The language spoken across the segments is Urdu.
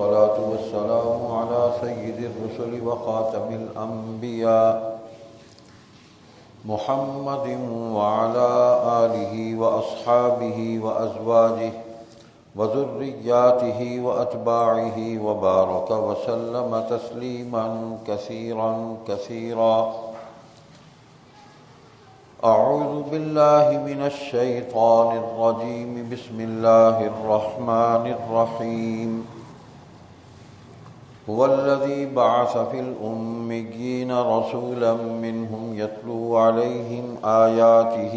والصلاة والسلام على سيد الرسل وخاتم الأنبياء محمد وعلى آله وأصحابه وأزواجه وذرياته وأتباعه وبارك وسلم تسليما كثيرا كثيرا. أعوذ بالله من الشيطان الرجيم. بسم الله الرحمن الرحيم. هو الذي بعث في الأميين رسولا منهم يتلو عليهم آياته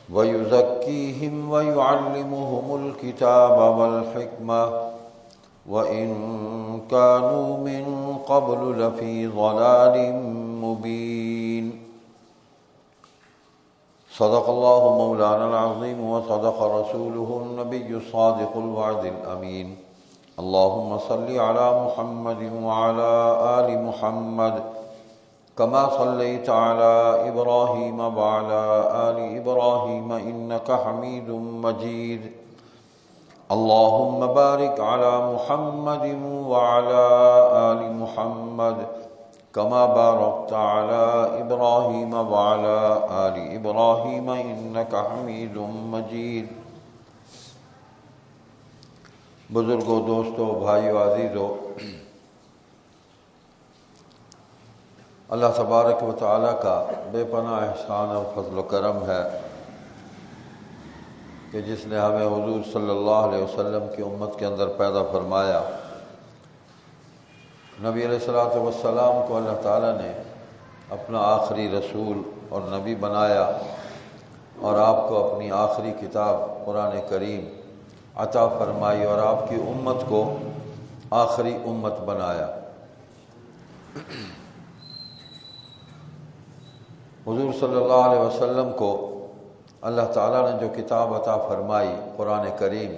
ويزكيهم ويعلمهم الكتاب والحكمة وإن كانوا من قبل لفي ضلال مبين. صدق الله مولانا العظيم وصدق رسوله النبي الصادق الوعد الأمين. اللهم صل على محمد وعلى آل محمد كما صليت على إبراهيم وعلى آل إبراهيم إنك حميد مجيد. اللهم بارك على محمد وعلى آل محمد كما باركت على إبراهيم وعلى آل إبراهيم إنك حميد مجيد. بزرگوں، دوستوں، بھائیو، عزیزو، اللہ تبارک و تعالیٰ کا بے پناہ احسان اور فضل و کرم ہے کہ جس نے ہمیں حضور صلی اللہ علیہ وسلم کی امت کے اندر پیدا فرمایا. نبی علیہ الصلوۃ والسلام کو اللہ تعالیٰ نے اپنا آخری رسول اور نبی بنایا اور آپ کو اپنی آخری کتاب قرآن کریم عطا فرمائی اور آپ کی امت کو آخری امت بنایا. حضور صلی اللہ علیہ وسلم کو اللہ تعالیٰ نے جو کتاب عطا فرمائی قرآن کریم،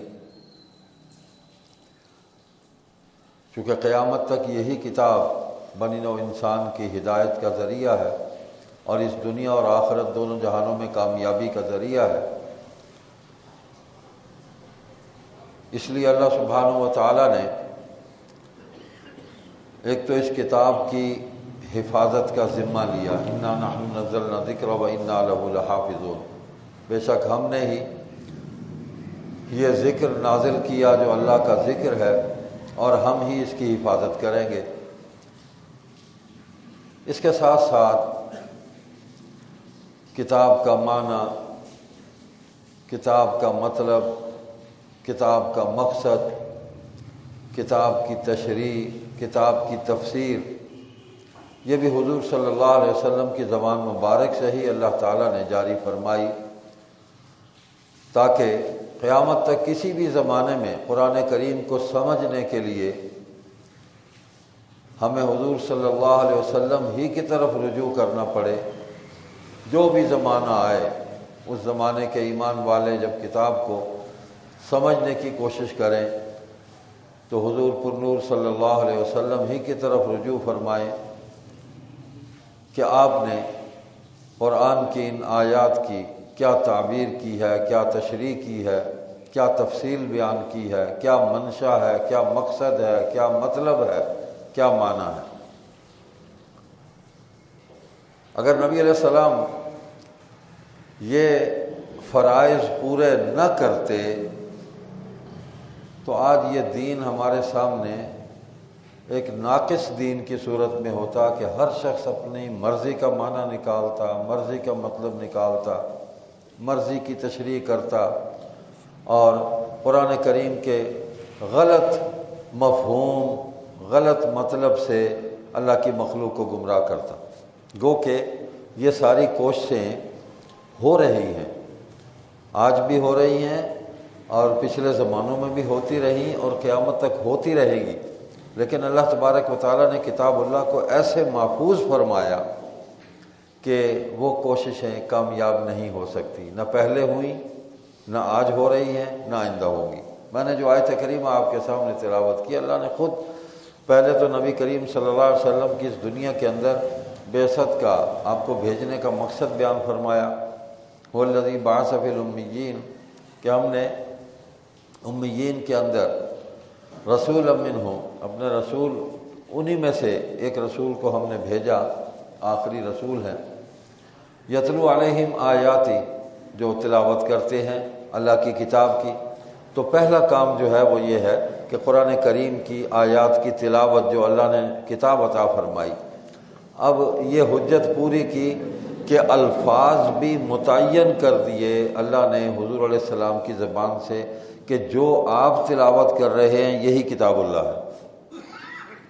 چونکہ قیامت تک یہی کتاب بنی نوع انسان کی ہدایت کا ذریعہ ہے اور اس دنیا اور آخرت دونوں جہانوں میں کامیابی کا ذریعہ ہے، اس لیے اللہ سبحانہ و تعالیٰ نے ایک تو اس کتاب کی حفاظت کا ذمہ لیا. انا نحن نزلنا الذکر وانا لہ لحافظون. بے شک ہم نے ہی یہ ذکر نازل کیا جو اللہ کا ذکر ہے اور ہم ہی اس کی حفاظت کریں گے. اس کے ساتھ ساتھ کتاب کا معنی، کتاب کا مطلب، کتاب کا مقصد، کتاب کی تشریح، کتاب کی تفسیر، یہ بھی حضور صلی اللہ علیہ وسلم کی زبان مبارک سے ہی اللہ تعالیٰ نے جاری فرمائی تاکہ قیامت تک کسی بھی زمانے میں قرآن کریم کو سمجھنے کے لیے ہمیں حضور صلی اللہ علیہ وسلم ہی کی طرف رجوع کرنا پڑے. جو بھی زمانہ آئے اس زمانے کے ایمان والے جب کتاب کو سمجھنے کی کوشش کریں تو حضور پر نور صلی اللہ علیہ وسلم ہی کی طرف رجوع فرمائیں کہ آپ نے قرآن کی ان آیات کی کیا تعبیر کی ہے، کیا تشریح کی ہے، کیا تفصیل بیان کی ہے، کیا منشا ہے، کیا مقصد ہے، کیا مطلب ہے، کیا معنی ہے. اگر نبی علیہ السلام یہ فرائض پورے نہ کرتے تو آج یہ دین ہمارے سامنے ایک ناقص دین کی صورت میں ہوتا کہ ہر شخص اپنی مرضی کا معنی نکالتا، مرضی کا مطلب نکالتا، مرضی کی تشریح کرتا اور قرآن کریم کے غلط مفہوم، غلط مطلب سے اللہ کی مخلوق کو گمراہ کرتا. گو کہ یہ ساری کوششیں ہو رہی ہیں، آج بھی ہو رہی ہیں اور پچھلے زمانوں میں بھی ہوتی رہیں اور قیامت تک ہوتی رہے گی. لیکن اللہ تبارک و تعالیٰ نے کتاب اللہ کو ایسے محفوظ فرمایا کہ وہ کوششیں کامیاب نہیں ہو سکتی، نہ پہلے ہوئیں، نہ آج ہو رہی ہیں، نہ آئندہ ہوں گی. میں نے جو آیت کریمہ آپ کے سامنے تلاوت کی، اللہ نے خود پہلے تو نبی کریم صلی اللہ علیہ وسلم کی اس دنیا کے اندر بعثت کا، آپ کو بھیجنے کا مقصد بیان فرمایا. هو الذی بعث فی الامیین کہ ہم نے امیین کے اندر رسول منہم، اپنے رسول انہی میں سے ایک رسول کو ہم نے بھیجا، آخری رسول ہے، یتلو علیہم آیاتی، جو تلاوت کرتے ہیں اللہ کی کتاب کی۔ تو پہلا کام جو ہے وہ یہ ہے کہ قرآن کریم کی آیات کی تلاوت، جو اللہ نے کتاب عطا فرمائی، اب یہ حجت پوری کی کہ الفاظ بھی متعین کر دیے اللہ نے حضور علیہ السلام کی زبان سے کہ جو آپ تلاوت کر رہے ہیں یہی کتاب اللہ ہے،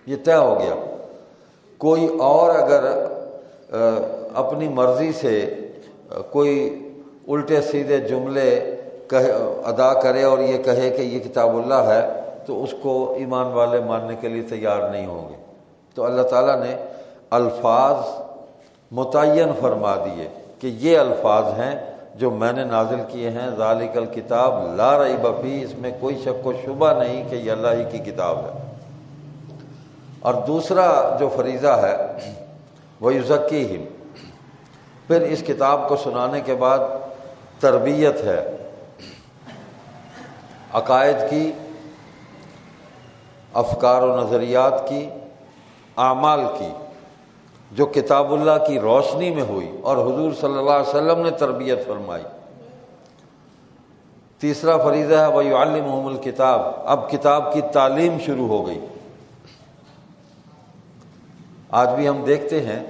یہ طے ہو گیا۔ کوئی اور اگر اپنی مرضی سے کوئی الٹے سیدھے جملے ادا کرے اور یہ کہے کہ یہ کتاب اللہ ہے، تو اس کو ایمان والے ماننے کے لیے تیار نہیں ہوں گے۔ تو اللہ تعالیٰ نے الفاظ متعین فرما دیے کہ یہ الفاظ ہیں جو میں نے نازل کیے ہیں، ذالک الکتاب لا ریب فیہ، اس میں کوئی شک و شبہ نہیں کہ یہ اللہ ہی کی کتاب ہے۔ اور دوسرا جو فریضہ ہے وہ یزکیہم، پھر اس کتاب کو سنانے کے بعد تربیت ہے عقائد کی، افکار و نظریات کی، اعمال کی، جو کتاب اللہ کی روشنی میں ہوئی اور حضور صلی اللہ علیہ وسلم نے تربیت فرمائی۔ تیسرا فریضہ ہے وَيُعَلِّمُهُمُ الْكِتاب، اب کتاب کی تعلیم شروع ہو گئی۔ آج بھی ہم دیکھتے ہیں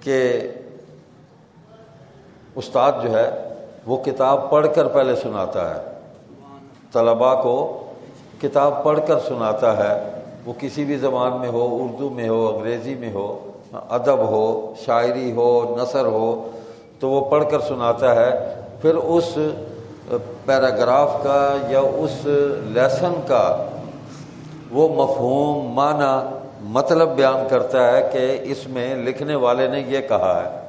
کہ استاد جو ہے وہ کتاب پڑھ کر پہلے سناتا ہے، طلباء کو کتاب پڑھ کر سناتا ہے، وہ کسی بھی زبان میں ہو، اردو میں ہو، انگریزی میں ہو، ادب ہو، شاعری ہو، نثر ہو، تو وہ پڑھ کر سناتا ہے۔ پھر اس پیراگراف کا یا اس لیسن کا وہ مفہوم، معنی، مطلب بیان کرتا ہے کہ اس میں لکھنے والے نے یہ کہا ہے۔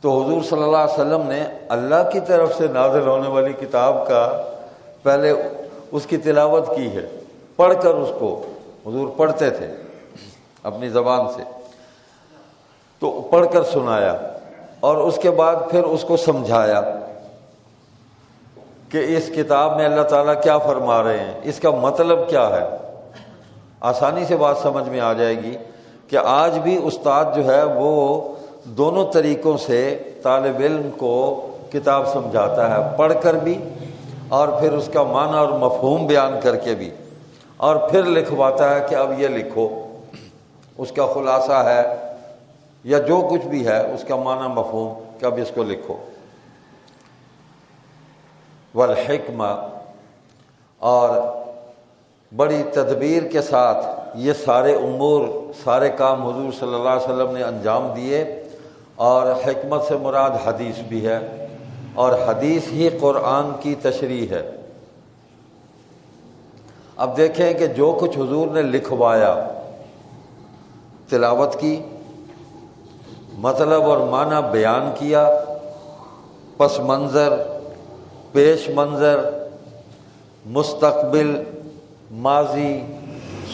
تو حضور صلی اللہ علیہ وسلم نے اللہ کی طرف سے نازل ہونے والی کتاب کا پہلے اس کی تلاوت کی ہے، پڑھ کر اس کو حضور پڑھتے تھے اپنی زبان سے، تو پڑھ کر سنایا، اور اس کے بعد پھر اس کو سمجھایا کہ اس کتاب میں اللہ تعالیٰ کیا فرما رہے ہیں، اس کا مطلب کیا ہے۔ آسانی سے بات سمجھ میں آ جائے گی کہ آج بھی استاد جو ہے وہ دونوں طریقوں سے طالب علم کو کتاب سمجھاتا ہے، پڑھ کر بھی اور پھر اس کا معنی اور مفہوم بیان کر کے بھی، اور پھر لکھواتا ہے کہ اب یہ لکھو، اس کا خلاصہ ہے یا جو کچھ بھی ہے اس کا معنی مفہوم کہ اب اس کو لکھو۔ والحکمہ، اور بڑی تدبیر کے ساتھ یہ سارے امور، سارے کام حضور صلی اللہ علیہ وسلم نے انجام دیے، اور حکمت سے مراد حدیث بھی ہے، اور حدیث ہی قرآن کی تشریح ہے۔ اب دیکھیں کہ جو کچھ حضور نے لکھوایا، تلاوت کی، مطلب اور معنی بیان کیا، پس منظر، پیش منظر، مستقبل، ماضی،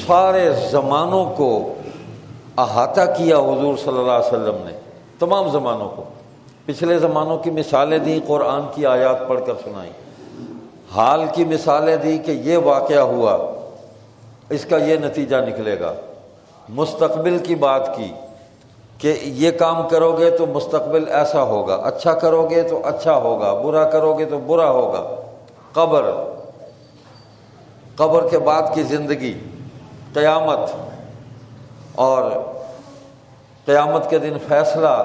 سارے زمانوں کو احاطہ کیا حضور صلی اللہ علیہ وسلم نے، تمام زمانوں کو، پچھلے زمانوں کی مثالیں دیں، قرآن کی آیات پڑھ کر سنائیں، حال کی مثالیں دی کہ یہ واقعہ ہوا، اس کا یہ نتیجہ نکلے گا، مستقبل کی بات کی کہ یہ کام کرو گے تو مستقبل ایسا ہوگا، اچھا کرو گے تو اچھا ہوگا، برا کرو گے تو برا ہوگا، قبر کے بعد کی زندگی، قیامت، اور قیامت کے دن فیصلہ،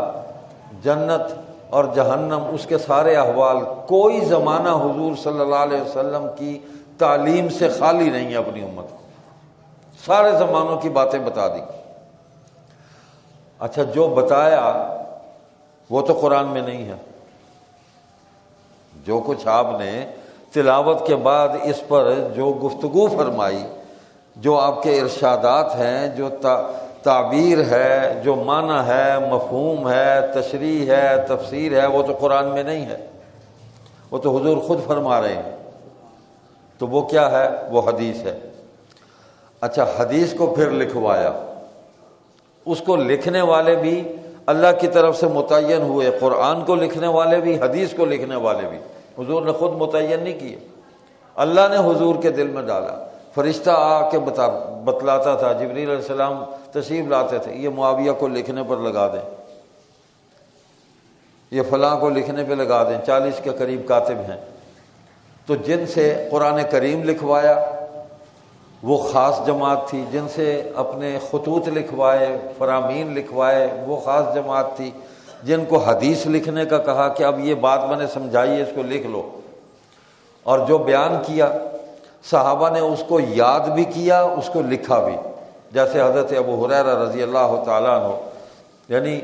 جنت اور جہنم، اس کے سارے احوال۔ کوئی زمانہ حضور صلی اللہ علیہ وسلم کی تعلیم سے خالی نہیں ہے اپنی امت کو، سارے زمانوں کی باتیں بتا دی۔ اچھا، جو بتایا وہ تو قرآن میں نہیں ہے، جو کچھ آپ نے تلاوت کے بعد اس پر جو گفتگو فرمائی، جو آپ کے ارشادات ہیں، جو تعبیر ہے، جو معنی ہے، مفہوم ہے، تشریح ہے، تفسیر ہے، وہ تو قرآن میں نہیں ہے، وہ تو حضور خود فرما رہے ہیں۔ تو وہ کیا ہے؟ وہ حدیث ہے۔ اچھا، حدیث کو پھر لکھوایا، اس کو لکھنے والے بھی اللہ کی طرف سے متعین ہوئے، قرآن کو لکھنے والے بھی، حدیث کو لکھنے والے بھی، حضور نے خود متعین نہیں کیا، اللہ نے حضور کے دل میں ڈالا۔ فرشتہ آ کے بتلاتا تھا، جبریل علیہ السلام تشریف لاتے تھے، یہ معاویہ کو لکھنے پر لگا دیں، یہ فلاں کو لکھنے پہ لگا دیں، 40 کے قریب کاتب ہیں۔ تو جن سے قرآن کریم لکھوایا وہ خاص جماعت تھی، جن سے اپنے خطوط لکھوائے، فرامین لکھوائے، وہ خاص جماعت تھی، جن کو حدیث لکھنے کا کہا کہ اب یہ بات میں نے سمجھائی ہے، اس کو لکھ لو، اور جو بیان کیا صحابہ نے اس کو یاد بھی کیا، اس کو لکھا بھی، جیسے حضرت ابو ہریرہ رضی اللہ تعالیٰ عنہ، یعنی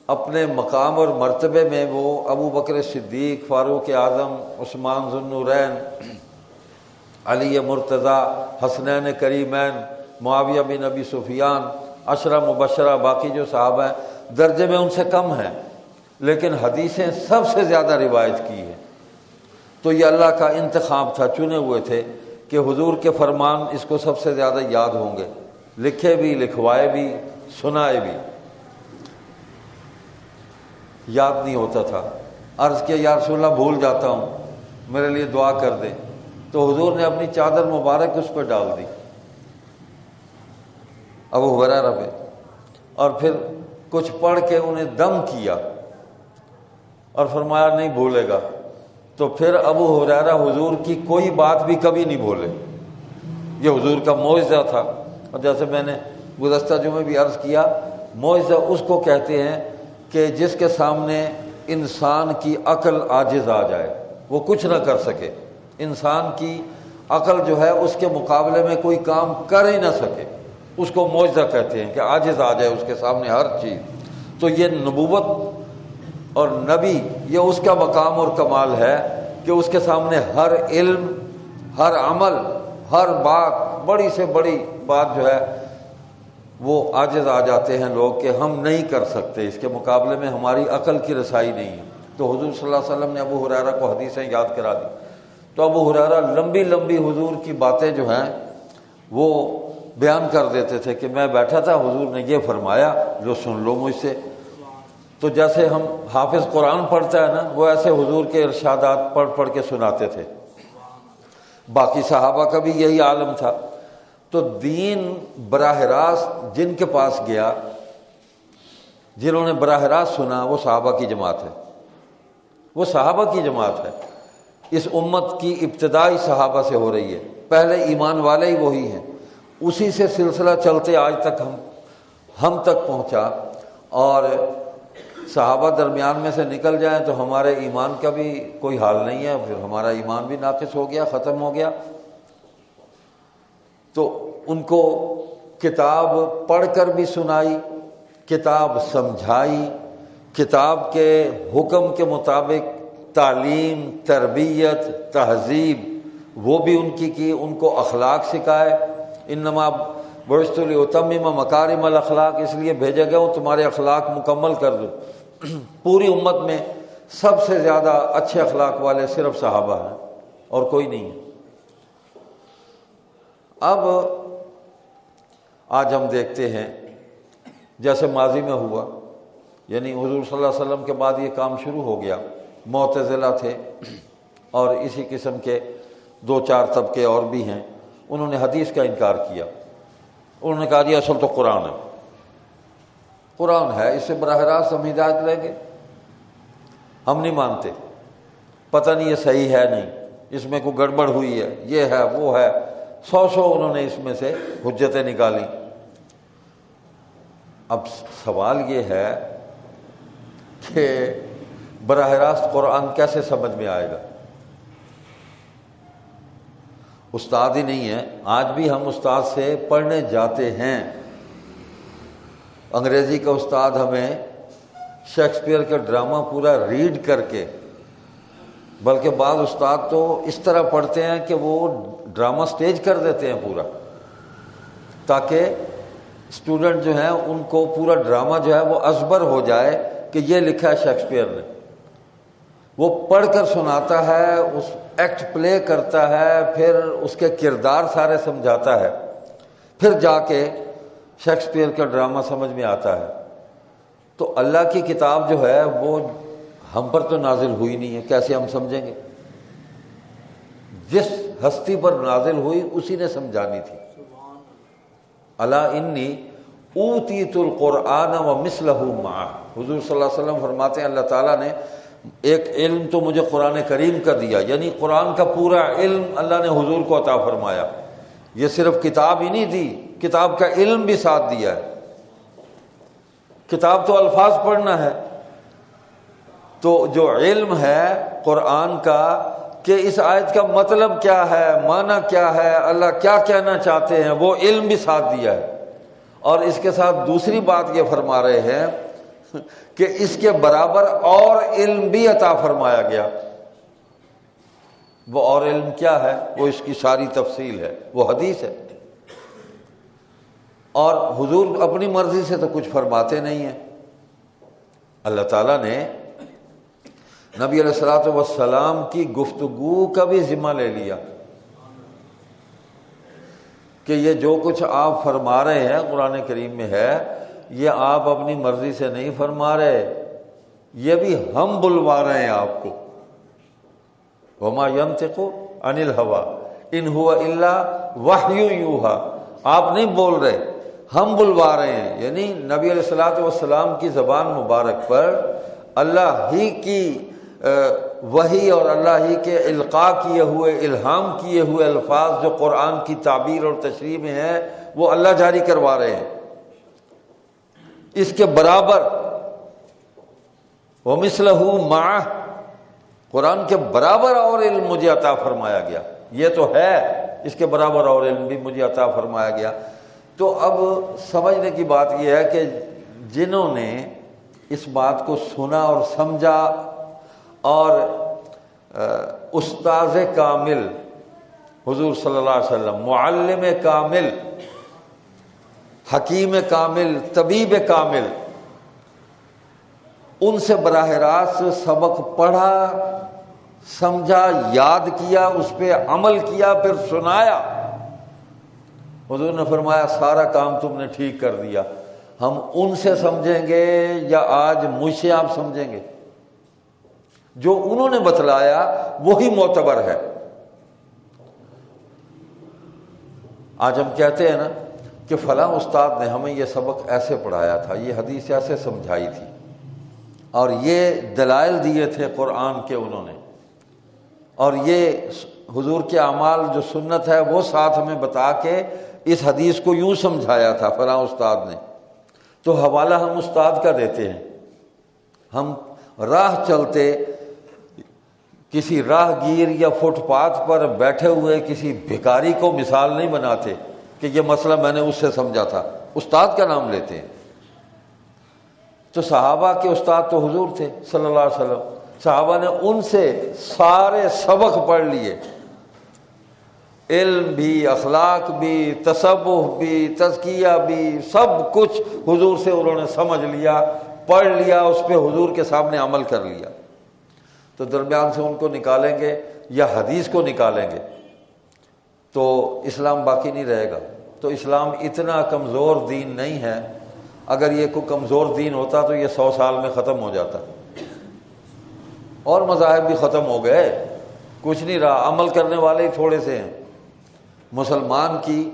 اپنے مقام اور مرتبے میں وہ ابو بکر صدیق، فاروق اعظم، عثمان ذو النورین، علی مرتضیٰ، حسنین کریمین، معاویہ بن ابی سفیان، عشرہ مبشرہ، باقی جو صحابہ ہیں درجے میں ان سے کم ہیں، لیکن حدیثیں سب سے زیادہ روایت کی ہیں۔ تو یہ اللہ کا انتخاب تھا، چنے ہوئے تھے کہ حضور کے فرمان اس کو سب سے زیادہ یاد ہوں گے، لکھے بھی، لکھوائے بھی، سنائے بھی۔ یاد نہیں ہوتا تھا، عرض کیا یا رسول اللہ بھول جاتا ہوں، میرے لیے دعا کر دیں، تو حضور نے اپنی چادر مبارک اس پہ ڈال دی، ابو ہریرہ پہ، اور پھر کچھ پڑھ کے انہیں دم کیا اور فرمایا نہیں بھولے گا۔ تو پھر ابو ہریرہ حضور کی کوئی بات بھی کبھی نہیں بھولے، یہ حضور کا معجزہ تھا۔ اور جیسے میں نے گزشتہ جمعے بھی عرض کیا، معجزہ اس کو کہتے ہیں کہ جس کے سامنے انسان کی عقل عاجز آ جائے، وہ کچھ نہ کر سکے، انسان کی عقل جو ہے اس کے مقابلے میں کوئی کام کر ہی نہ سکے، اس کو معجزہ کہتے ہیں کہ عاجز آ جائے اس کے سامنے ہر چیز۔ تو یہ نبوت اور نبی یہ اس کا مقام اور کمال ہے کہ اس کے سامنے ہر علم، ہر عمل، ہر بات، بڑی سے بڑی بات جو ہے وہ عاجز آ جاتے ہیں لوگ کہ ہم نہیں کر سکتے، اس کے مقابلے میں ہماری عقل کی رسائی نہیں ہے۔ تو حضور صلی اللہ علیہ وسلم نے ابو ہریرہ کو حدیثیں یاد کرا دی، تو ابو ہریرہ لمبی لمبی حضور کی باتیں جو ہیں وہ بیان کر دیتے تھے کہ میں بیٹھا تھا، حضور نے یہ فرمایا، جو سن لو مجھ سے۔ تو جیسے ہم حافظ قرآن پڑھتا ہے نا، وہ ایسے حضور کے ارشادات پڑھ پڑھ کے سناتے تھے۔ باقی صحابہ کا بھی یہی عالم تھا۔ تو دین براہ راست جن کے پاس گیا، جنہوں نے براہ راست سنا، وہ صحابہ کی جماعت ہے، وہ صحابہ کی جماعت ہے۔ اس امت کی ابتدائی صحابہ سے ہو رہی ہے، پہلے ایمان والے ہی وہی ہیں، اسی سے سلسلہ چلتے آج تک ہم تک پہنچا۔ اور صحابہ درمیان میں سے نکل جائیں تو ہمارے ایمان کا بھی کوئی حال نہیں ہے، پھر ہمارا ایمان بھی ناقص ہو گیا، ختم ہو گیا۔ تو ان کو کتاب پڑھ کر بھی سنائی، کتاب سمجھائی، کتاب کے حکم کے مطابق تعلیم، تربیت، تہذیب وہ بھی ان کی، ان کو اخلاق سکھائے۔ انما بعثت لاتمم مکارم الاخلاق، اس لیے بھیجا گیا ہوں تمہارے اخلاق مکمل کر دو۔ پوری امت میں سب سے زیادہ اچھے اخلاق والے صرف صحابہ ہیں اور کوئی نہیں ہے۔ اب آج ہم دیکھتے ہیں جیسے ماضی میں ہوا، یعنی حضور صلی اللہ علیہ وسلم کے بعد یہ کام شروع ہو گیا، معتزلہ تھے اور اسی قسم کے 2-4 طبقے اور بھی ہیں، انہوں نے حدیث کا انکار کیا۔ انہوں نے کہا جی اصل تو قرآن ہے، قرآن ہے، اس سے براہ راست ہم ہدایت لیں گے، ہم نہیں مانتے، پتہ نہیں یہ صحیح ہے نہیں، اس میں کوئی گڑبڑ ہوئی ہے، یہ ہے وہ ہے، 100 انہوں نے اس میں سے حجتیں نکالی۔ اب سوال یہ ہے کہ براہ راست قرآن کیسے سمجھ میں آئے گا؟ استاد ہی نہیں ہے۔ آج بھی ہم استاد سے پڑھنے جاتے ہیں، انگریزی کا استاد ہمیں شیکسپیئر کا ڈرامہ پورا ریڈ کر کے، بلکہ بعض استاد تو اس طرح پڑھتے ہیں کہ وہ ڈرامہ سٹیج کر دیتے ہیں پورا، تاکہ اسٹوڈنٹ جو ہیں ان کو پورا ڈرامہ جو ہے وہ ازبر ہو جائے کہ یہ لکھا ہے شیکسپیئر نے۔ وہ پڑھ کر سناتا ہے، اس ایکٹ پلے کرتا ہے، پھر اس کے کردار سارے سمجھاتا ہے، پھر جا کے شیکسپیئر کا ڈرامہ سمجھ میں آتا ہے۔ تو اللہ کی کتاب جو ہے وہ ہم پر تو نازل ہوئی نہیں ہے، کیسے ہم سمجھیں گے؟ جس ہستی پر نازل ہوئی اسی نے سمجھانی تھی۔ الا انی اوتیت القرآن ومثلہ معہ، حضور صلی اللہ علیہ وسلم فرماتے ہیں اللہ تعالیٰ نے ایک علم تو مجھے قرآن کریم کا دیا، یعنی قرآن کا پورا علم اللہ نے حضور کو عطا فرمایا۔ یہ صرف کتاب ہی نہیں دی، کتاب کا علم بھی ساتھ دیا ہے۔ کتاب تو الفاظ پڑھنا ہے، تو جو علم ہے قرآن کا کہ اس آیت کا مطلب کیا ہے، معنی کیا ہے، اللہ کیا کہنا چاہتے ہیں، وہ علم بھی ساتھ دیا ہے۔ اور اس کے ساتھ دوسری بات یہ فرما رہے ہیں کہ اس کے برابر اور علم بھی عطا فرمایا گیا۔ وہ اور علم کیا ہے؟ وہ اس کی ساری تفصیل ہے، وہ حدیث ہے۔ اور حضور اپنی مرضی سے تو کچھ فرماتے نہیں ہیں، اللہ تعالیٰ نے نبی علیہ الصلوۃ والسلام کی گفتگو کا بھی ذمہ لے لیا کہ یہ جو کچھ آپ فرما رہے ہیں قرآن کریم میں ہے، یہ آپ اپنی مرضی سے نہیں فرما رہے، یہ بھی ہم بلوا رہے ہیں آپ کو۔ وما ينطق عن الهوى ان هو الا وحی یوحی، آپ نہیں بول رہے، ہم بلوا رہے ہیں۔ یعنی نبی علیہ الصلوۃ والسلام کی زبان مبارک پر اللہ ہی کی وحی اور اللہ ہی کے القاء کیے ہوئے، الہام کیے ہوئے الفاظ جو قرآن کی تعبیر اور تشریح میں ہیں وہ اللہ جاری کروا رہے ہیں۔ اس کے برابر ومثلہ معہ، قرآن کے برابر اور علم مجھے عطا فرمایا گیا، یہ تو ہے، اس کے برابر اور علم بھی مجھے عطا فرمایا گیا۔ تو اب سمجھنے کی بات یہ ہے کہ جنہوں نے اس بات کو سنا اور سمجھا اور استاذ کامل حضور صلی اللہ علیہ وسلم، معلم کامل، حکیم کامل، طبیب کامل، ان سے براہ راست سبق پڑھا، سمجھا، یاد کیا، اس پہ عمل کیا، پھر سنایا، حضور نے فرمایا سارا کام تم نے ٹھیک کر دیا۔ ہم ان سے سمجھیں گے یا آج مجھ سے آپ سمجھیں گے؟ جو انہوں نے بتلایا وہی معتبر ہے۔ آج ہم کہتے ہیں نا کہ فلاں استاد نے ہمیں یہ سبق ایسے پڑھایا تھا، یہ حدیث ایسے سمجھائی تھی، اور یہ دلائل دیے تھے قرآن کے انہوں نے، اور یہ حضور کے اعمال جو سنت ہے وہ ساتھ ہمیں بتا کے اس حدیث کو یوں سمجھایا تھا فلاں استاد نے، تو حوالہ ہم استاد کا دیتے ہیں۔ ہم راہ چلتے کسی راہ گیر یا فٹ پاتھ پر بیٹھے ہوئے کسی بھکاری کو مثال نہیں بناتے کہ یہ مسئلہ میں نے اس سے سمجھا تھا، استاد کا نام لیتے ہیں۔ تو صحابہ کے استاد تو حضور تھے صلی اللہ علیہ وسلم، صحابہ نے ان سے سارے سبق پڑھ لیے، علم بھی، اخلاق بھی، تصوف بھی، تزکیہ بھی، سب کچھ حضور سے انہوں نے سمجھ لیا، پڑھ لیا، اس پہ حضور کے سامنے عمل کر لیا۔ تو درمیان سے ان کو نکالیں گے یا حدیث کو نکالیں گے تو اسلام باقی نہیں رہے گا۔ تو اسلام اتنا کمزور دین نہیں ہے، اگر یہ کوئی کمزور دین ہوتا تو یہ 100 سال میں ختم ہو جاتا، اور مذاہب بھی ختم ہو گئے، کچھ نہیں رہا، عمل کرنے والے ہی تھوڑے سے ہیں۔ مسلمان کی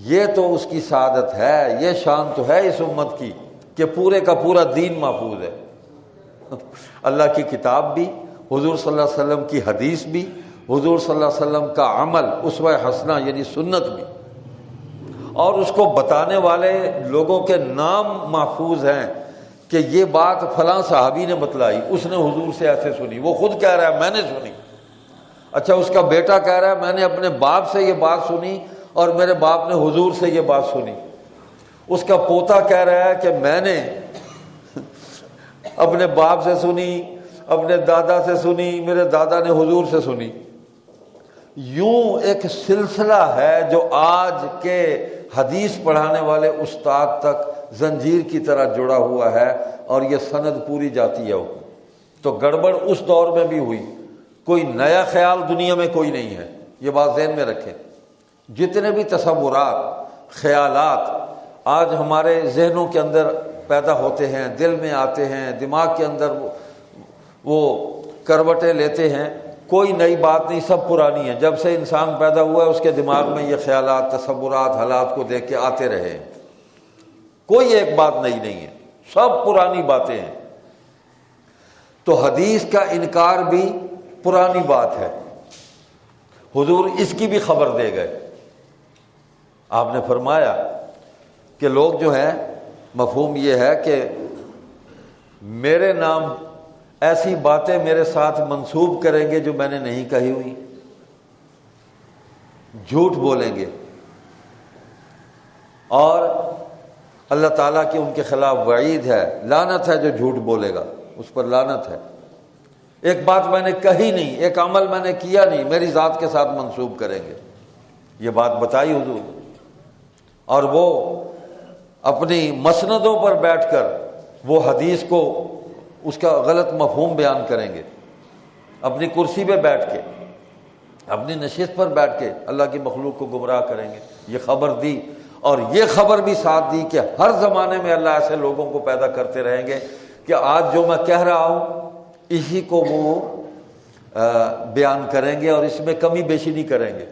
یہ تو اس کی سعادت ہے، یہ شان تو ہے اس امت کی کہ پورے کا پورا دین محفوظ ہے، اللہ کی کتاب بھی، حضور صلی اللہ علیہ وسلم کی حدیث بھی، حضور صلی اللہ علیہ وسلم کا عمل اسوہ حسنہ یعنی سنت بھی، اور اس کو بتانے والے لوگوں کے نام محفوظ ہیں کہ یہ بات فلاں صحابی نے بتلائی، اس نے حضور سے ایسے سنی، وہ خود کہہ رہا ہے میں نے سنی، اچھا اس کا بیٹا کہہ رہا ہے میں نے اپنے باپ سے یہ بات سنی اور میرے باپ نے حضور سے یہ بات سنی، اس کا پوتا کہہ رہا ہے کہ میں نے اپنے باپ سے سنی، اپنے دادا سے سنی، میرے دادا نے حضور سے سنی۔ یوں ایک سلسلہ ہے جو آج کے حدیث پڑھانے والے استاد تک زنجیر کی طرح جڑا ہوا ہے، اور یہ سند پوری جاتی ہے۔ تو گڑبڑ اس دور میں بھی ہوئی، کوئی نیا خیال دنیا میں کوئی نہیں ہے، یہ بات ذہن میں رکھیں۔ جتنے بھی تصورات، خیالات آج ہمارے ذہنوں کے اندر پیدا ہوتے ہیں، دل میں آتے ہیں، دماغ کے اندر وہ کروٹیں لیتے ہیں، کوئی نئی بات نہیں، سب پرانی ہے۔ جب سے انسان پیدا ہوا ہے اس کے دماغ میں یہ خیالات، تصورات، حالات کو دیکھ کے آتے رہے ہیں، کوئی ایک بات نئی نہیں ہے، سب پرانی باتیں ہیں۔ تو حدیث کا انکار بھی پرانی بات ہے، حضور اس کی بھی خبر دے گئے۔ آپ نے فرمایا کہ لوگ جو ہیں، مفہوم یہ ہے کہ میرے نام ایسی باتیں میرے ساتھ منسوب کریں گے جو میں نے نہیں کہی ہوئی، جھوٹ بولیں گے، اور اللہ تعالیٰ کی ان کے خلاف وعید ہے، لعنت ہے جو جھوٹ بولے گا، اس پر لعنت ہے۔ ایک بات میں نے کہی نہیں، ایک عمل میں نے کیا نہیں، میری ذات کے ساتھ منسوب کریں گے، یہ بات بتائی حضور۔ اور وہ اپنی مسندوں پر بیٹھ کر وہ حدیث کو، اس کا غلط مفہوم بیان کریں گے، اپنی کرسی پہ بیٹھ کے، اپنی نشست پر بیٹھ کے اللہ کی مخلوق کو گمراہ کریں گے۔ یہ خبر دی، اور یہ خبر بھی ساتھ دی کہ ہر زمانے میں اللہ ایسے لوگوں کو پیدا کرتے رہیں گے کہ آج جو میں کہہ رہا ہوں اسی کو وہ بیان کریں گے اور اس میں کمی بیشی نہیں کریں گے۔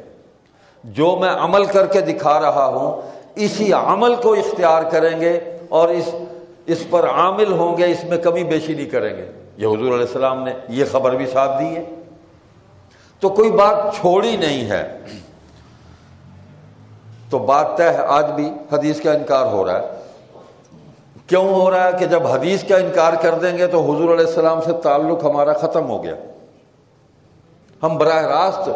جو میں عمل کر کے دکھا رہا ہوں اسی عمل کو اختیار کریں گے اور اس پر عامل ہوں گے، اس میں کمی بیشی نہیں کریں گے۔ یہ حضور علیہ السلام نے یہ خبر بھی ساتھ دی ہے، تو کوئی بات چھوڑی نہیں ہے۔ تو بات طے ہے، آج بھی حدیث کا انکار ہو رہا ہے۔ کیوں ہو رہا ہے؟ کہ جب حدیث کا انکار کر دیں گے تو حضور علیہ السلام سے تعلق ہمارا ختم ہو گیا، ہم براہ راست،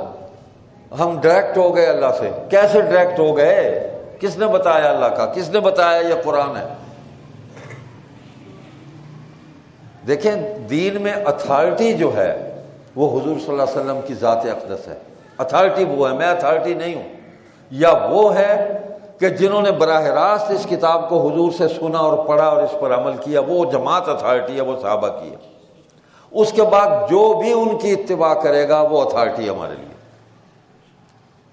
ہم ڈائریکٹ ہو گئے اللہ سے۔ کیسے ڈائریکٹ ہو گئے؟ کس نے بتایا اللہ کا؟ کس نے بتایا یہ قرآن ہے؟ دیکھیں، دین میں اتھارٹی جو ہے وہ حضور صلی اللہ علیہ وسلم کی ذات اقدس ہے۔ اتھارٹی وہ ہے، میں اتھارٹی نہیں ہوں۔ یا وہ ہے کہ جنہوں نے براہ راست اس کتاب کو حضور سے سنا اور پڑھا اور اس پر عمل کیا، وہ جماعت اتھارٹی ہے، وہ صحابہ کی ہے۔ اس کے بعد جو بھی ان کی اتباع کرے گا وہ اتھارٹی ہمارے لیے،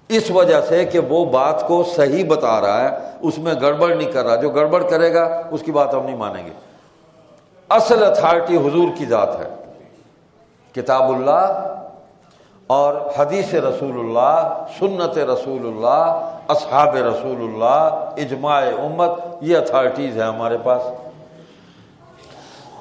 اس وجہ سے کہ وہ بات کو صحیح بتا رہا ہے، اس میں گڑبڑ نہیں کر رہا۔ جو گڑبڑ کرے گا اس کی بات ہم نہیں مانیں گے۔ اصل اتھارٹی حضور کی ذات ہے، کتاب اللہ اور حدیث رسول اللہ، سنت رسول اللہ، اصحاب رسول اللہ، اجماع امت، یہ اتھارٹیز ہیں ہمارے پاس۔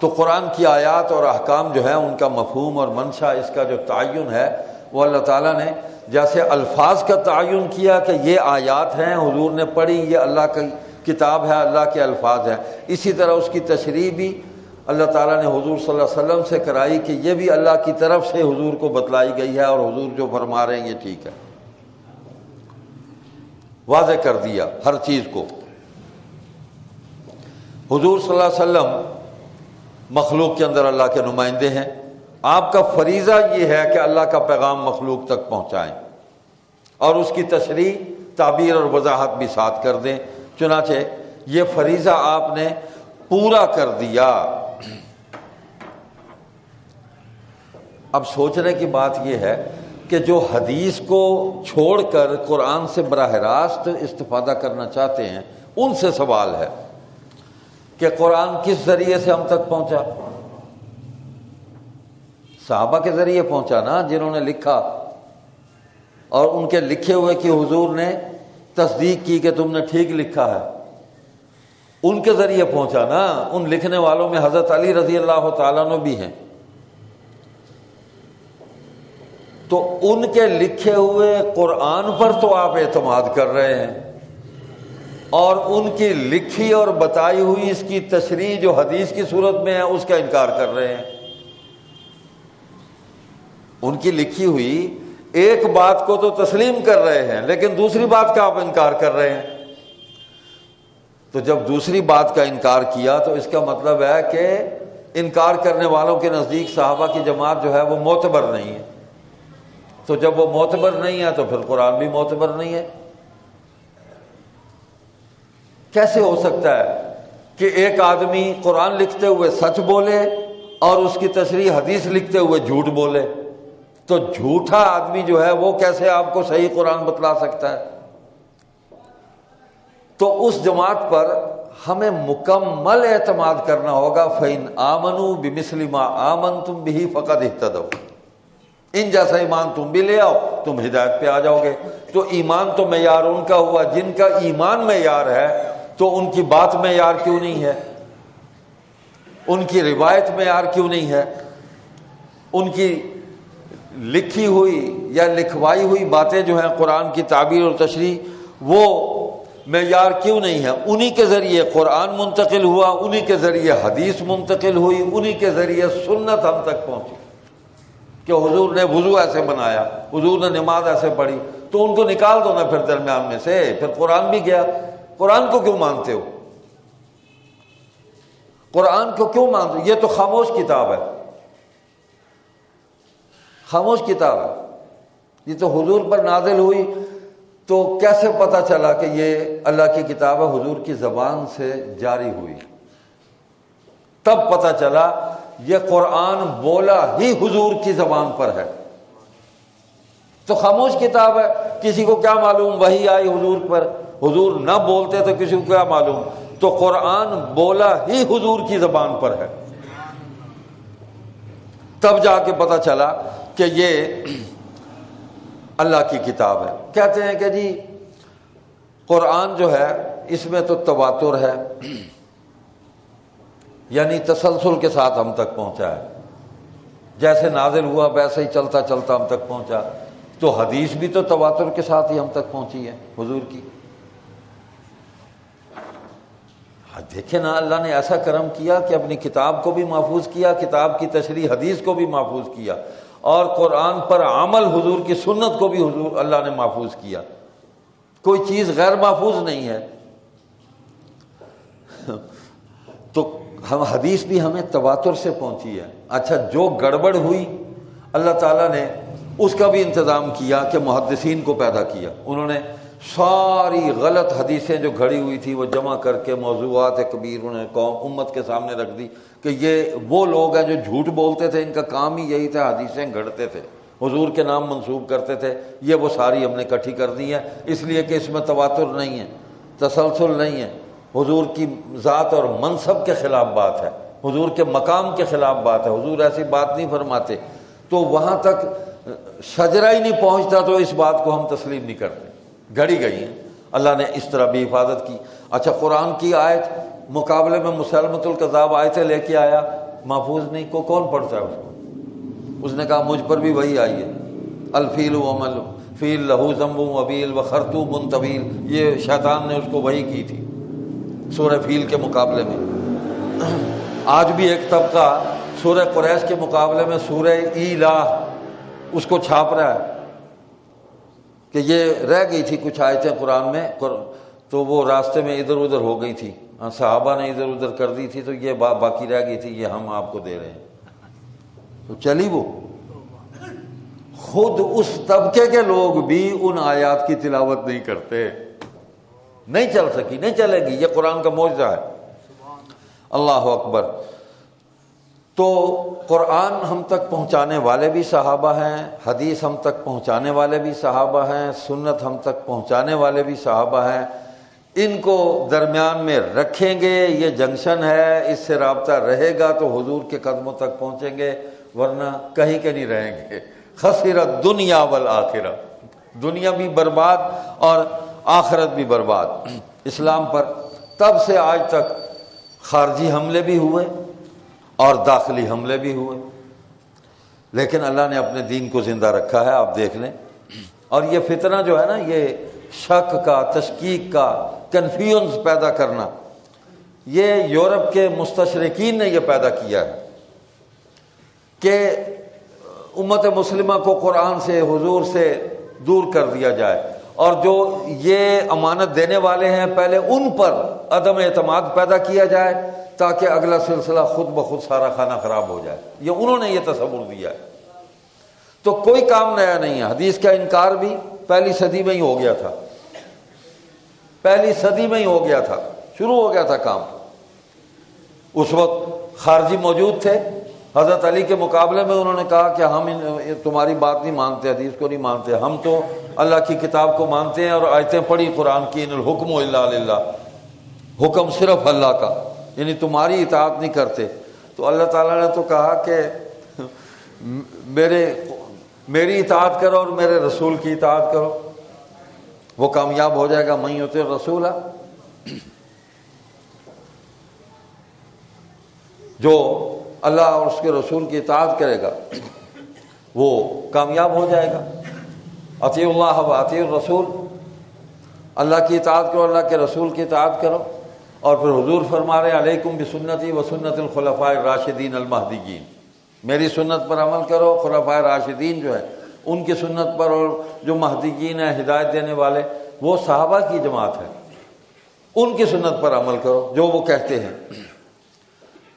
تو قرآن کی آیات اور احکام جو ہیں ان کا مفہوم اور منشا، اس کا جو تعین ہے وہ اللہ تعالیٰ نے جیسے الفاظ کا تعین کیا کہ یہ آیات ہیں، حضور نے پڑھی، یہ اللہ کی کتاب ہے، اللہ کے الفاظ ہیں، اسی طرح اس کی تشریح بھی اللہ تعالیٰ نے حضور صلی اللہ علیہ وسلم سے کرائی کہ یہ بھی اللہ کی طرف سے حضور کو بتلائی گئی ہے، اور حضور جو فرما رہے ہیں یہ ٹھیک ہے۔ واضح کر دیا ہر چیز کو۔ حضور صلی اللہ علیہ وسلم مخلوق کے اندر اللہ کے نمائندے ہیں، آپ کا فریضہ یہ ہے کہ اللہ کا پیغام مخلوق تک پہنچائیں اور اس کی تشریح، تعبیر اور وضاحت بھی ساتھ کر دیں۔ چنانچہ یہ فریضہ آپ نے پورا کر دیا۔ اب سوچنے کی بات یہ ہے کہ جو حدیث کو چھوڑ کر قرآن سے براہ راست استفادہ کرنا چاہتے ہیں ان سے سوال ہے کہ قرآن کس ذریعے سے ہم تک پہنچا؟ صحابہ کے ذریعے پہنچا نا، جنہوں نے لکھا اور ان کے لکھے ہوئے کی حضور نے تصدیق کی کہ تم نے ٹھیک لکھا ہے، ان کے ذریعے پہنچا نا۔ ان لکھنے والوں میں حضرت علی رضی اللہ تعالیٰ عنہ بھی ہیں، تو ان کے لکھے ہوئے قرآن پر تو آپ اعتماد کر رہے ہیں، اور ان کی لکھی اور بتائی ہوئی اس کی تشریح جو حدیث کی صورت میں ہے اس کا انکار کر رہے ہیں۔ ان کی لکھی ہوئی ایک بات کو تو تسلیم کر رہے ہیں لیکن دوسری بات کا آپ انکار کر رہے ہیں۔ تو جب دوسری بات کا انکار کیا تو اس کا مطلب ہے کہ انکار کرنے والوں کے نزدیک صحابہ کی جماعت جو ہے وہ معتبر نہیں ہے۔ تو جب وہ معتبر نہیں ہے تو پھر قرآن بھی معتبر نہیں ہے۔ کیسے ہو سکتا ہے کہ ایک آدمی قرآن لکھتے ہوئے سچ بولے اور اس کی تشریح حدیث لکھتے ہوئے جھوٹ بولے؟ تو جھوٹا آدمی جو ہے وہ کیسے آپ کو صحیح قرآن بتلا سکتا ہے؟ تو اس جماعت پر ہمیں مکمل اعتماد کرنا ہوگا۔ فَإِنْ آمَنُوا بِمِثْلِ مَا آمَنْتُمْ بِهِ فَقَدِ اهْتَدَوْا۔ ان جیسا ایمان تم بھی لے آؤ، تم ہدایت پہ آ جاؤ گے۔ تو ایمان تو معیار ان کا ہوا، جن کا ایمان معیار ہے تو ان کی بات معیار کیوں نہیں ہے؟ ان کی روایت معیار کیوں نہیں ہے؟ ان کی لکھی ہوئی یا لکھوائی ہوئی باتیں جو ہیں قرآن کی تعبیر اور تشریح، وہ معیار کیوں نہیں ہے؟ انہی کے ذریعے قرآن منتقل ہوا، انہی کے ذریعے حدیث منتقل ہوئی، انہی کے ذریعے سنت ہم تک پہنچی کہ حضور نے وضو ایسے بنایا، حضور نے نماز ایسے پڑھی، تو ان کو نکال دو نا پھر درمیان میں سے، پھر قرآن بھی گیا۔ قرآن کو کیوں مانتے ہو؟ قرآن کو کیوں مانتے ہو؟ یہ تو خاموش کتاب ہے، خاموش کتاب ہے، یہ تو حضور پر نازل ہوئی، تو کیسے پتہ چلا کہ یہ اللہ کی کتاب ہے؟ حضور کی زبان سے جاری ہوئی، تب پتہ چلا یہ قرآن بولا ہی حضور کی زبان پر ہے۔ تو خاموش کتاب ہے، کسی کو کیا معلوم وحی آئی حضور پر؟ حضور نہ بولتے تو کسی کو کیا معلوم؟ تو قرآن بولا ہی حضور کی زبان پر ہے، تب جا کے پتہ چلا کہ یہ اللہ کی کتاب ہے۔ کہتے ہیں کہ جی قرآن جو ہے اس میں تو تواتر ہے، یعنی تسلسل کے ساتھ ہم تک پہنچا ہے، جیسے نازل ہوا ویسے ہی چلتا چلتا ہم تک پہنچا۔ تو حدیث بھی تو تواتر کے ساتھ ہی ہم تک پہنچی ہے حضور کی۔ دیکھیں نا، اللہ نے ایسا کرم کیا کہ اپنی کتاب کو بھی محفوظ کیا، کتاب کی تشریح حدیث کو بھی محفوظ کیا، اور قرآن پر عمل حضور کی سنت کو بھی حضور اللہ نے محفوظ کیا۔ کوئی چیز غیر محفوظ نہیں ہے۔ تو ہم حدیث بھی ہمیں تواتر سے پہنچی ہے۔ اچھا، جو گڑبڑ ہوئی اللہ تعالیٰ نے اس کا بھی انتظام کیا کہ محدثین کو پیدا کیا، انہوں نے ساری غلط حدیثیں جو گھڑی ہوئی تھی وہ جمع کر کے موضوعات کبیر انہوں نے قوم امت کے سامنے رکھ دی کہ یہ وہ لوگ ہیں جو جھوٹ بولتے تھے، ان کا کام ہی یہی تھا، حدیثیں گھڑتے تھے، حضور کے نام منسوب کرتے تھے، یہ وہ ساری ہم نے اکٹھی کر دی ہیں، اس لیے کہ اس میں تواتر نہیں ہے، تسلسل نہیں ہے، حضور کی ذات اور منصب کے خلاف بات ہے، حضور کے مقام کے خلاف بات ہے، حضور ایسی بات نہیں فرماتے۔ تو وہاں تک شجرہ ہی نہیں پہنچتا تو اس بات کو ہم تسلیم نہیں کرتے، گھڑی گئی ہیں۔ اللہ نے اس طرح بھی حفاظت کی۔ اچھا، قرآن کی آیت مقابلے میں مسلمۃ الکذاب آیتیں لے کے آیا، محفوظ نہیں، کو کون پڑھتا ہے اس کو؟ اس نے کہا مجھ پر بھی وہی آئی ہے، الفیل ومل فیل لہو ذنب وبیل وخرطوم طویل، یہ شیطان نے اس کو وہی کی تھی سورہ فیل کے مقابلے میں۔ آج بھی ایک طبقہ سورہ قریش کے مقابلے میں سورہ ایلا اس کو چھاپ رہا ہے کہ یہ رہ گئی تھی کچھ آیتیں قرآن میں، تو وہ راستے میں ادھر ادھر ہو گئی تھی، صحابہ نے ادھر ادھر کر دی تھی، تو یہ باقی رہ گئی تھی، یہ ہم آپ کو دے رہے ہیں۔ تو چلی وہ خود اس طبقے کے لوگ بھی ان آیات کی تلاوت نہیں کرتے، نہیں چل سکی، نہیں چلے گی، یہ قرآن کا معجزہ ہے۔ اللہ اکبر۔ تو قرآن ہم تک پہنچانے والے بھی صحابہ ہیں، حدیث ہم تک پہنچانے والے بھی صحابہ ہیں، سنت ہم تک پہنچانے والے بھی صحابہ ہیں۔ ان کو درمیان میں رکھیں گے، یہ جنکشن ہے، اس سے رابطہ رہے گا تو حضور کے قدموں تک پہنچیں گے، ورنہ کہیں کے نہیں رہیں گے۔ خسرت دنیا والآخرہ، دنیا بھی برباد اور آخرت بھی برباد۔ اسلام پر تب سے آج تک خارجی حملے بھی ہوئے اور داخلی حملے بھی ہوئے، لیکن اللہ نے اپنے دین کو زندہ رکھا ہے، آپ دیکھ لیں۔ اور یہ فتنہ جو ہے نا، یہ شک کا، تشکیک کا، کنفیوژن پیدا کرنا، یہ یورپ کے مستشرقین نے یہ پیدا کیا ہے کہ امت مسلمہ کو قرآن سے، حضور سے دور کر دیا جائے، اور جو یہ امانت دینے والے ہیں پہلے ان پر عدم اعتماد پیدا کیا جائے تاکہ اگلا سلسلہ خود بخود سارا کھانا خراب ہو جائے۔ یہ انہوں نے یہ تصور دیا ہے۔ تو کوئی کام نیا نہیں ہے، حدیث کا انکار بھی پہلی صدی میں ہی ہو گیا تھا، پہلی صدی میں ہی ہو گیا تھا، شروع ہو گیا تھا کام۔ اس وقت خارجی موجود تھے، حضرت علی کے مقابلے میں انہوں نے کہا کہ ہم تمہاری بات نہیں مانتے، حدیث کو نہیں مانتے، ہم تو اللہ کی کتاب کو مانتے ہیں، اور آیتیں پڑھی قرآن کی، ان الحکم الا للہ، حکم صرف اللہ کا، یعنی تمہاری اطاعت نہیں کرتے۔ تو اللہ تعالیٰ نے تو کہا کہ میرے میری اطاعت کرو اور میرے رسول کی اطاعت کرو، وہ کامیاب ہو جائے گا۔ من یطع الرسول، جو اللہ اور اس کے رسول کی اطاعت کرے گا وہ کامیاب ہو جائے گا۔ اطیعوا اللہ و اطیعوا الرسول، اللہ کی اطاعت کرو، اللہ کے رسول کی اطاعت کرو۔ اور پھر حضور فرما رہے ہیں علیکم بسنتی و سنت الخلفاء الراشدین المہدیین، میری سنت پر عمل کرو، خلفاء راشدین جو ہے ان کی سنت پر، اور جو مہدیین ہیں ہدایت دینے والے وہ صحابہ کی جماعت ہے، ان کی سنت پر عمل کرو جو وہ کہتے ہیں۔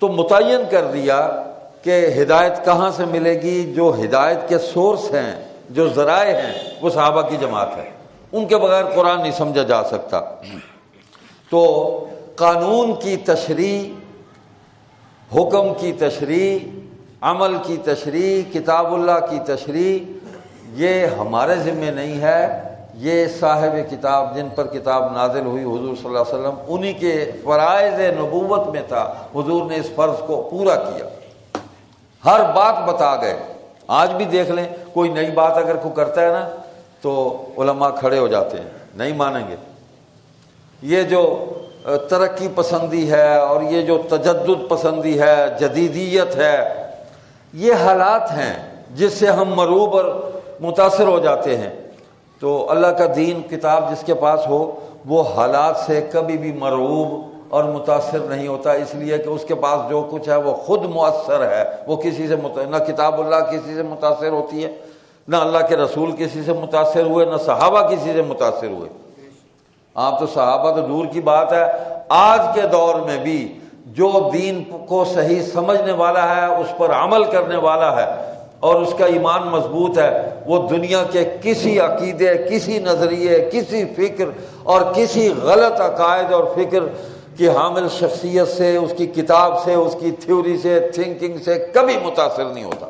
تو متعین کر دیا کہ ہدایت کہاں سے ملے گی، جو ہدایت کے سورس ہیں، جو ذرائع ہیں، وہ صحابہ کی جماعت ہے، ان کے بغیر قرآن نہیں سمجھا جا سکتا۔ تو قانون کی تشریح، حکم کی تشریح، عمل کی تشریح، کتاب اللہ کی تشریح، یہ ہمارے ذمہ نہیں ہے، یہ صاحب کتاب جن پر کتاب نازل ہوئی حضور صلی اللہ علیہ وسلم انہی کے فرائض نبوت میں تھا، حضور نے اس فرض کو پورا کیا، ہر بات بتا گئے۔ آج بھی دیکھ لیں، کوئی نئی بات اگر کوئی کرتا ہے نا تو علماء کھڑے ہو جاتے ہیں، نہیں مانیں گے۔ یہ جو ترقی پسندی ہے اور یہ جو تجدد پسندی ہے، جدیدیت ہے، یہ حالات ہیں جس سے ہم مرعوب اور متاثر ہو جاتے ہیں۔ تو اللہ کا دین کتاب جس کے پاس ہو وہ حالات سے کبھی بھی مرعوب اور متاثر نہیں ہوتا، اس لیے کہ اس کے پاس جو کچھ ہے وہ خود مؤثر ہے، وہ کسی سے نہ کتاب اللہ کسی سے متاثر ہوتی ہے، نہ اللہ کے رسول کسی سے متاثر ہوئے، نہ صحابہ کسی سے متاثر ہوئے۔ آپ تو صحابہ تو دور کی بات ہے، آج کے دور میں بھی جو دین کو صحیح سمجھنے والا ہے، اس پر عمل کرنے والا ہے اور اس کا ایمان مضبوط ہے، وہ دنیا کے کسی عقیدے، کسی نظریے، کسی فکر اور کسی غلط عقائد اور فکر کی حامل شخصیت سے، اس کی کتاب سے، اس کی تھیوری سے، تھنکنگ سے کبھی متاثر نہیں ہوتا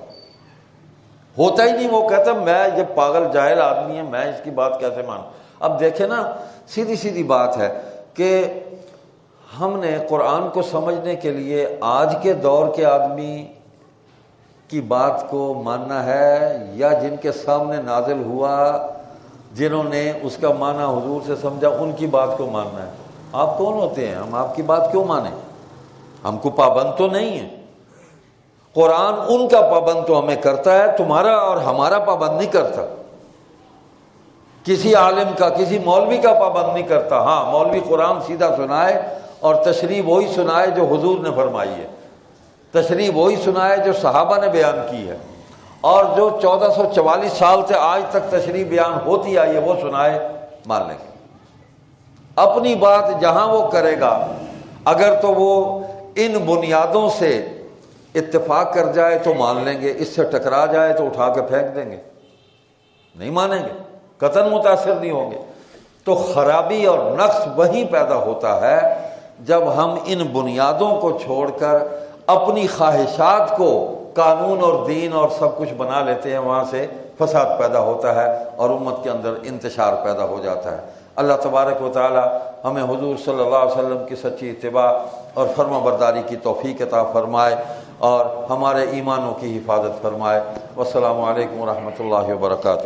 ہی نہیں۔ وہ کہتا میں یہ پاگل جاہل آدمی ہے، میں اس کی بات کیسے مانوں۔ اب دیکھیں نا، سیدھی سیدھی بات ہے کہ ہم نے قرآن کو سمجھنے کے لیے آج کے دور کے آدمی کی بات کو ماننا ہے یا جن کے سامنے نازل ہوا، جنہوں نے اس کا معنی حضور سے سمجھا، ان کی بات کو ماننا ہے؟ آپ کون ہوتے ہیں؟ ہم آپ کی بات کیوں مانیں؟ ہم کو پابند تو نہیں ہے، قرآن ان کا پابند تو ہمیں کرتا ہے، تمہارا اور ہمارا پابند نہیں کرتا، کسی عالم کا، کسی مولوی کا پابند نہیں کرتا۔ ہاں، مولوی قرآن سیدھا سنائے اور تشریح وہی سنائے جو حضور نے فرمائی ہے، تشریح وہی سنائے جو صحابہ نے بیان کی ہے، اور جو 1444 سال سے آج تک تشریح بیان ہوتی آئی ہے وہ سنائے، مان لیں گے۔ اپنی بات جہاں وہ کرے گا، اگر تو وہ ان بنیادوں سے اتفاق کر جائے تو مان لیں گے، اس سے ٹکرا جائے تو اٹھا کے پھینک دیں گے، نہیں مانیں گے، قطعاً متاثر نہیں ہوں گے۔ تو خرابی اور نقص وہیں پیدا ہوتا ہے جب ہم ان بنیادوں کو چھوڑ کر اپنی خواہشات کو قانون اور دین اور سب کچھ بنا لیتے ہیں، وہاں سے فساد پیدا ہوتا ہے اور امت کے اندر انتشار پیدا ہو جاتا ہے۔ اللہ تبارک و تعالی ہمیں حضور صلی اللہ علیہ وسلم کی سچی اتباع اور فرما برداری کی توفیق عطا فرمائے اور ہمارے ایمانوں کی حفاظت فرمائے۔ والسلام علیکم ورحمۃ اللہ وبرکاتہ۔